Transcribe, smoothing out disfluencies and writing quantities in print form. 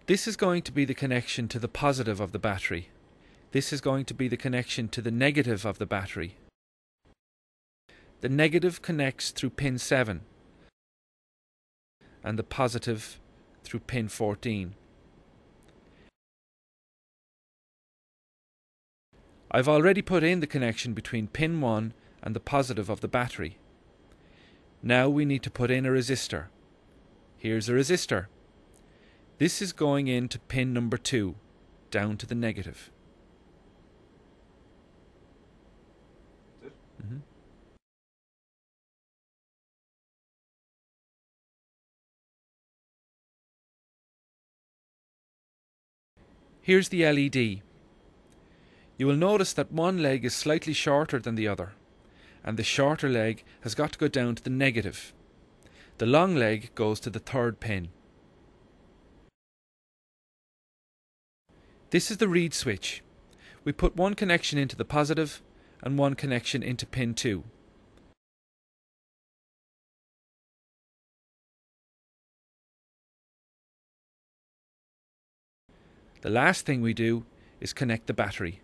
This is going to be the connection to the positive of the battery. This is going to be the connection to the negative of the battery. The negative connects through pin 7 and the positive through pin 14. I've already put in the connection between pin 1 and the positive of the battery. Now we need to put in a resistor. Here's a resistor. This is going into pin number 2, down to the negative. Here's the LED. You will notice that one leg is slightly shorter than the other, and the shorter leg has got to go down to the negative. The long leg goes to the 3rd pin. This is the reed switch. We put one connection into the positive and one connection into pin 2. The last thing we do is connect the battery.